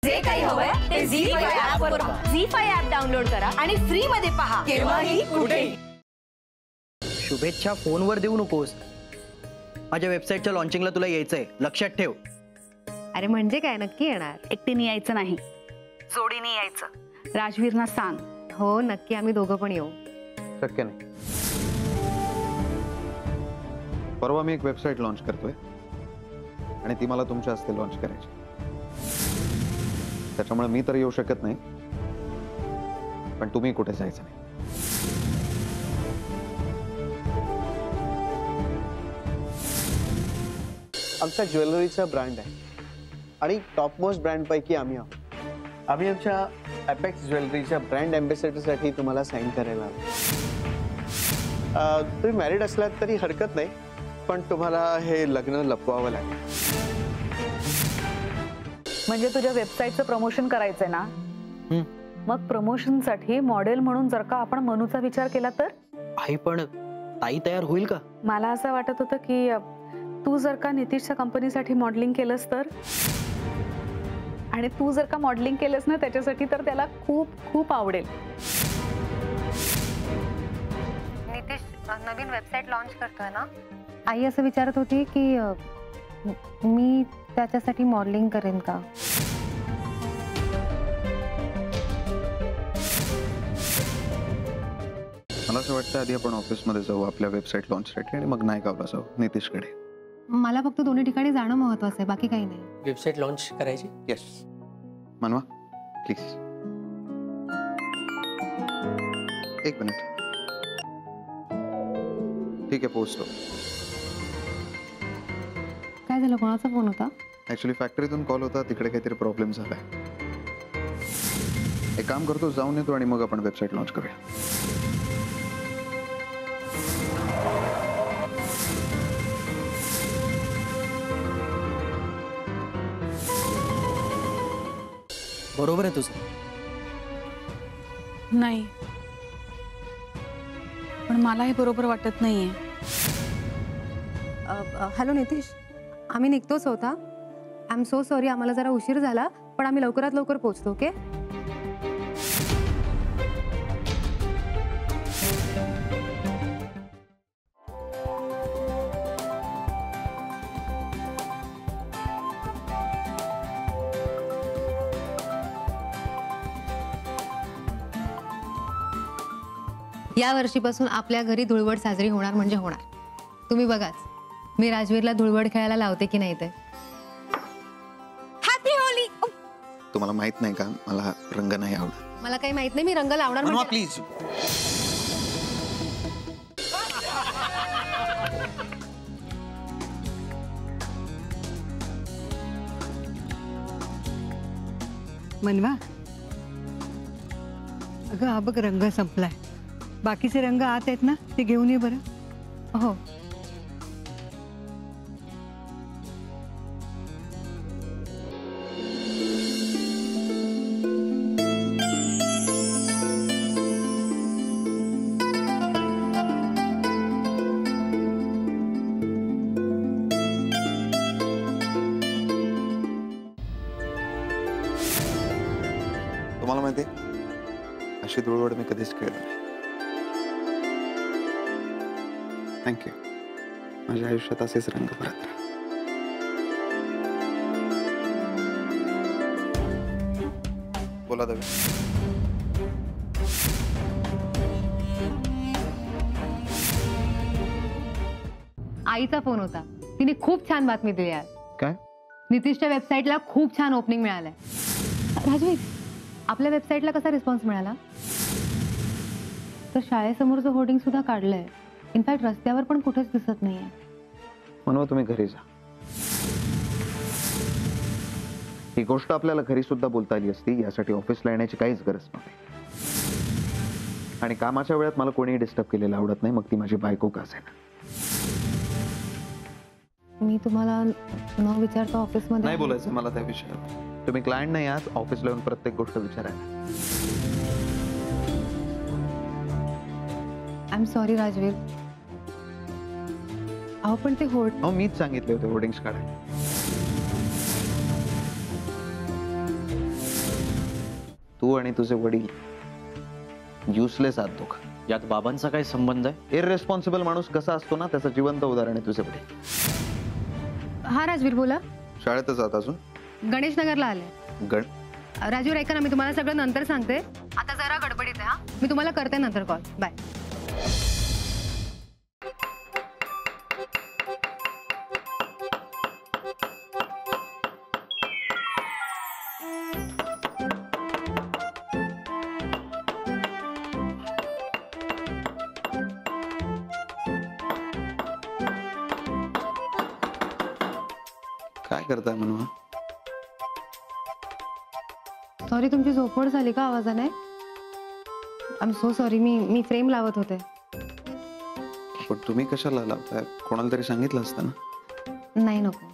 जे काही हवंय ते झी5 ऍप वर पहा. झी5 ऍप डाउनलोड करा आणि फ्री मध्ये पहा केव्हाही कुठेही. शुभेच्छा फोनवर देऊ नकोस. माझ्या वेबसाईटच्या लॉन्चिंगला तुला यायचंय, लक्षात ठेव. अरे म्हणजे काय, नक्की येणार? एकटीने यायचं नाही, जोडीने यायचं. राजवीरना सांग. हो नक्की, आम्ही दोघं पण येऊ. शक्य नाही. परवा मी एक वेबसाईट लॉन्च करतोय आणि ती मला तुमच्या हस्ते लॉन्च करायची. त्याच्यामुळे मी तर येऊ शकत नाही, पण तुम्ही कुठे जायचं नाही. आमचा ज्वेलरीचा ब्रँड आहे आणि टॉप मोस्ट ब्रँड पैकी आम्ही आहोत. आम्ही आमच्या अपेक्स ज्वेलरीच्या ब्रँड अँबॅसेडरसाठी तुम्हाला साईन करायला हवं. तुम्ही मॅरिड असलात तरी हरकत नाही, पण तुम्हाला हे लग्न लपवावं लागेल. म्हणजे तुझ्या वेबसाईटचं प्रमोशन करायचंय ना? मग प्रमोशन साठी मॉडेल म्हणून जर का आपण मनूचा विचार केला तर? आई पण ताई तयार होईल का? मला असं वाटत होतं की तू जर का नितीशच्या कंपनीसाठी मॉडेलिंग केलंस तर, आणि तू जर का मॉडेलिंग केलंस ना त्याच्यासाठी, तर त्याला खूप खूप आवडेल. नितीश नवीन वेबसाईट लॉन्च करतोय ना? आई असं विचारत होती की मी त्याच्यासाठी मॉडेलिंग करेन का? मला असं वाटतं आधी आपण ऑफिसमध्ये जाऊ आपल्या वेबसाईट लॉन्चसाठी आणि मग नायगावला जाऊ नितीशकडे. मला फक्त दोन्ही ठिकाणी जाणं महत्वाचं आहे, बाकी काही नाही. वेबसाईट लॉन्च करायची? येस. मनवा प्लीज. एक मिनिट. ठीक आहे, पोहोचलो. काय झालं, कोणाचा फोन होता? ऍक्च्युली फॅक्टरीतून कॉल होता, तिकडे काहीतरी प्रॉब्लेम झालाय. एक काम करतो, जाऊन येतो आणि मग आपण वेबसाईट लॉन्च करूया. बरोबर आहे तुझं. नाही, पण मलाही बरोबर वाटत नाहीये. हॅलो नितीश, आम्ही निघतोच होता. आय एम सो सॉरी, आम्हाला जरा उशीर झाला, पण आम्ही लवकरात लवकर पोहोचतो. ओके? या वर्षीपासून आपल्या घरी धुळवड साजरी होणार म्हणजे होणार. तुम्ही बघाच, मी राजवीरला धुळवड खेळायला लावते की नाही ते. Happy Holy. तुम्हाला माहित नाही का, मला रंग नाही आवडत. मला काही माहित नाही, मी रंग लावणार म्हणजे. प्लीज. मनवा, अगं हा बघ रंग संपलाय. बाकीचे रंग आत आहेत ना, ते घेऊन ये बरं. हो. तुम्हाला माहिती आहे, अशी धुळवड मी कधीच खेळलो नाही. थँक्यू. माझ्या आयुष्यात असेच रंग भरत राहा. बोला दवे. आईचा फोन होता, तिने खूप छान बातमी दिली आज. काय? नितीशच्या वेबसाईटला खूप छान ओपनिंग मिळालंय. राजवीर, आपल्या वेबसाईटला कसा रिस्पॉन्स मिळाला? तर शाळेसमोरचं होर्डिंग सुद्धा काढलंय. इनफॅक्ट रस्त्यावर पण कुठेच दिसत नाहीये. म्हणून तुम्ही घरी जा. ही गोष्ट आपल्याला घरी सुद्धा बोलता आली असती, यासाठी ऑफिसला येण्याची काहीच गरज नव्हती. आणि कामाच्या वेळात मला कोणीही डिस्टर्ब केलेलं आवडत नाही, मग ती माझी बायको का असेना. मी तुम्हाला न विचारता ऑफिसमध्ये नाही बोलायचं मला त्या विषयावर. तुम्ही क्लायंट नाही आहात, ऑफिसला येऊन प्रत्येक गोष्ट विचारायला. I am sorry Rajveer. अहो पण ते मीच सांगितले होते होर्डिंग्स काढायला. तू आणि तुझे वडील युजलेस आहात दोघं. यात बाबांचा काय संबंध आहे? इररेस्पॉन्सिबल माणूस कसा असतो ना, त्याचं जिवंत उदाहरण आहे तुझे वडील. हा राजवीर बोला. शाळेतच जात अजून? गणेश नगरला आले. राजवीर ऐका ना, मी तुम्हाला सगळं नंतर सांगते. आता जरा गडबडीत आहे. हा, मी तुम्हाला करते नंतर कॉल. बाय. काय करताय म्हणून? सॉरी, तुमची झोपड झाली का आवाजाने? I am so sorry. Me frame लावत होते. पण तुम्ही कशाला लावताय? कोणाला तरी सांगितलं असतं ना. नाही, नको.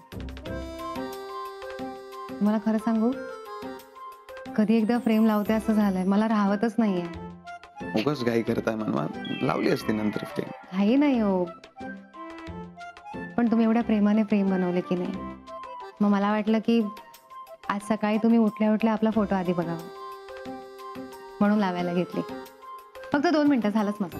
मला खरं सांगू, कधी एकदा फ्रेम लावते असं झालंय. मला राहवतच नाहीये. उगाच घाई करताय म्हणवा, लावली असती नंतर फ्रेम. काही नाही हो, पण तुम्ही एवढ्या प्रेमाने फ्रेम बनवले की नाही, मग मला वाटलं की आज सकाळी तुम्ही उठल्या उठल्या आपला फोटो आधी बघावा, म्हणून लावायला घेतली. फक्त 2 मिनिटं झालंच माझं.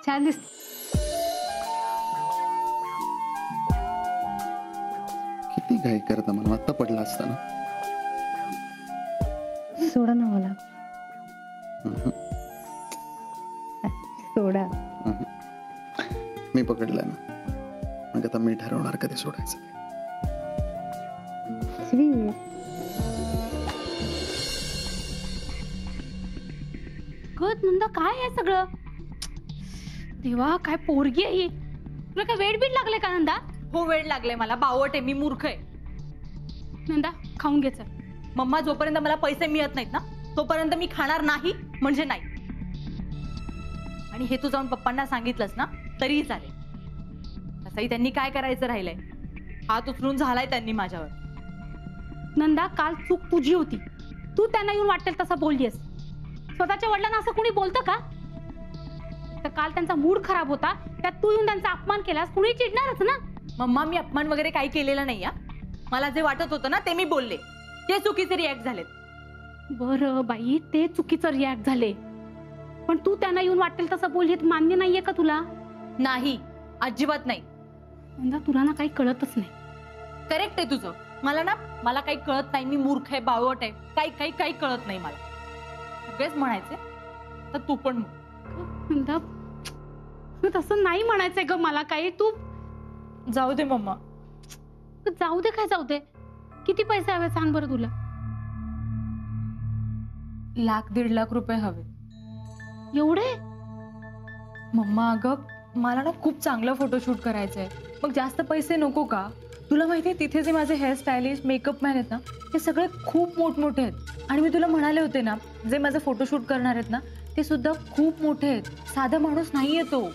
छान दिसत. किती घाई करता म्हणून, आता पडला असता ना. सोडा ना मला. सोडा. मी पकडलं ना, मग आता मी ठरवणार कधी सोडायचं. नंदा, काय आहे सगळं? देवा, काय पोरगी आहे ही. तुला काय वेड बीड लागले का नंदा? हो, वेळ लागले मला. बावट आहे मी, मूर्ख आहे. नंदा, खाऊन घे चल. मम्मा, जोपर्यंत मला पैसे मिळत नाहीत ना, तोपर्यंत मी खाणार नाही म्हणजे नाही. आणि हे तू जाऊन पप्पांना सांगितलंस ना तरीही चालेल. तसंही त्यांनी काय करायचं राहिलंय. हात उचलून झालाय त्यांनी माझ्यावर. नंदा, काल चूक तुझी होती. तू त्यांना येऊन वाटेल तसं बोललीस. स्वतःच्या वडिलांना असं कुणी बोलतं का? तर काल त्यांचा मूड खराब होता, त्यात तू येऊन त्यांचा अपमान केलास. कुणी चिडणारच ना. मम्मा, मी अपमान वगैरे काही केलेलं नाही. मला जे वाटत होतं ना ते मी बोलले. ते चुकीचे रिॲक्ट झालेत. बरं बाई, ते चुकीचं रिॲक्ट झाले, पण तू त्यांना येऊन वाटेल तसं बोललीत मान्य नाहीये का तुला? नाही, अजिबात नाही. नंदा, तुला ना काही कळतच नाही. करेक्ट आहे तुझं. मला काही कळत नाही. मी मूर्ख आहे, बावट आहे. काही काही कळत नाही मला. सगळेच म्हणायचे तर तू पण नंदा, तसं नाही म्हणायचंय ग मला काही. तू जाऊ दे मम्मा. जाऊ दे काय जाऊ दे? किती पैसे हवे सांग बरं तुला? 1,00,000-1.5 लाख रुपये हवे. एवढे? मम्मा, अगं मला ना खूप चांगलं फोटोशूट करायचंय. मग जास्त पैसे नको का? तुला माहितीये तिथे जे माझे हेअर स्टायलिस्ट, मेकअप मॅन आहेत ना, ते सगळे खूप मोठमोठे आहेत. आणि मी तुला म्हणाले होते ना, जे माझं फोटोशूट करणार आहेत ना, ते सुद्धा खूप मोठे आहेत. साधा माणूस नाहीये तो.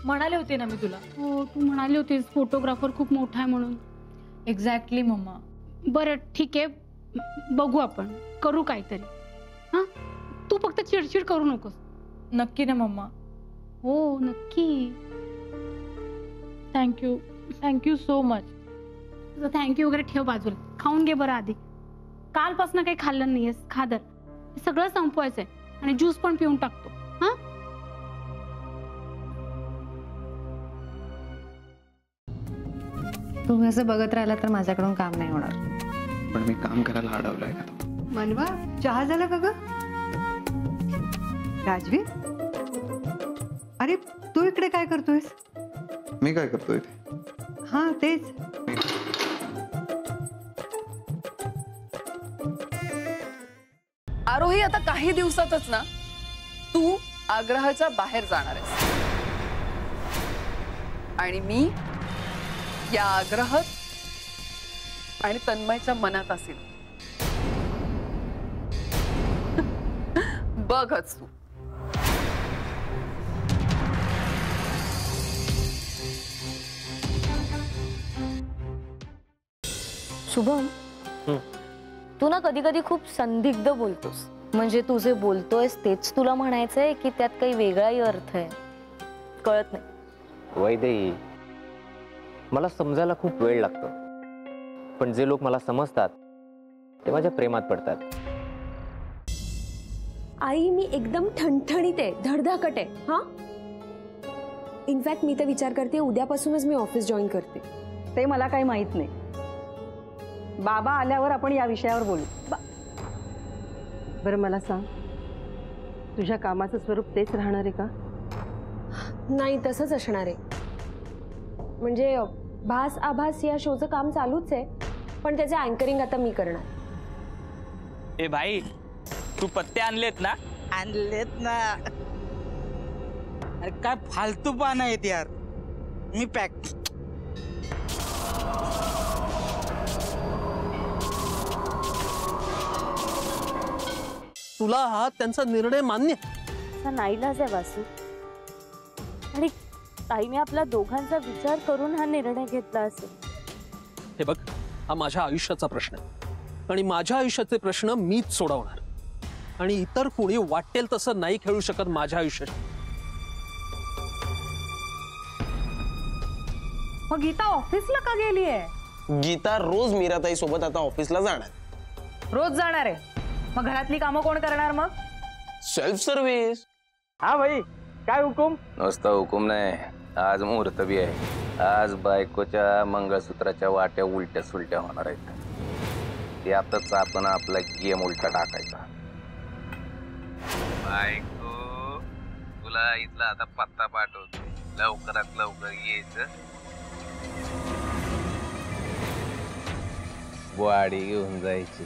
म्हणाले होते ना मी तुला. हो, तू म्हणाली होतीस फोटोग्राफर खूप मोठा आहे म्हणून. एक्झॅक्टली मम्मा. बरं ठीक आहे, बघू आपण, करू काहीतरी. हा, तू फक्त चिडचिड करू नकोस. नक्की ना मम्मा? हो नक्की. Thank you so much. थँक्यू वगैरे ठेव बाजूला. खाऊन घे बरं आधी. कालपासून काही खाल्लं नाहीयेस. खादर सगळं संपवायचंय आणि ज्यूस पण पिऊन टाकतो. हा, तुम्ही असं बघत राहिला तर माझ्याकडून काम नाही होणार. पण मी काम करायला अडवलंय का? मनवा, चहा झाला का ग? राजवीर, अरे तू इकडे काय करतोयस? मी काय करतोय? हा तेच. आरोही, आता काही दिवसातच ना तू आग्रहाच्या बाहेर जाणार आहेस आणि मी या आग्रहात आणि तन्मयच्या मनात असेल. बघच तू. शुभम, तू ना कधी कधी खूप संदिग्ध बोलतोस. म्हणजे तू जे बोलतोयस तेच तुला म्हणायचंय की त्यात काही वेगळाही अर्थ आहे, कळत नाही. वैदेही, मला समजायला खूप वेळ लागतो, पण जे लोक मला समजतात ते माझ्या प्रेमात पडतात. आई मी एकदम ठणठणीत आहे, धडधाकट आहे. हा, इनफॅक्ट मी तर विचार करते उद्यापासूनच मी ऑफिस जॉईन करते. ते मला काही माहित नाही. बाबा आल्यावर आपण या विषयावर बोलू. बरं मला सांग, तुझ्या कामाचं स्वरूप तेच राहणार आहे का? नाही, तसंच असणार आहे. म्हणजे भास आभास या शोचं काम चालूच आहे, पण त्याचे अँकरिंग आता मी करणार. ए भाई, तू पत्ते आणलेत ना? आणलेत ना. अरे काय फालतू पान आहेत यार. मी पॅक. तुला हा त्यांचा निर्णय मान्य? नाईलाज आहे वासू, आणि ताईने आपल्या दोघांचा विचार करून हा निर्णय घेतला असेल. हे बघ, हा माझ्या आयुष्याचा प्रश्न आहे आणि माझ्या आयुष्याचे प्रश्न मीच सोडवणार, आणि इतर कुणी वाटेल तसं नाही खेळू शकत माझ्या आयुष्यात. मग गीता ऑफिसला का गेली आहे? गीता रोज मीराताई सोबत आता ऑफिसला जाणार. रोज जाणार आहे? मग घरातली कामं कोण करणार? मग सेल्फ सर्व्हिस. हा भाई, काय हुकुम? नुसता हुकुम नाही, आज मुहूर्त बी आहे. आज बायकोच्या मंगळसूत्राच्या वाट्या उलट्या सुलट्या होणार आहेत. त्यातच आपण आपला गेम उलटा टाकायचा. बायको, तुला इथला आता पत्ता पाठवतो, लवकरात लवकर यायचं. वाडी घेऊन जायची.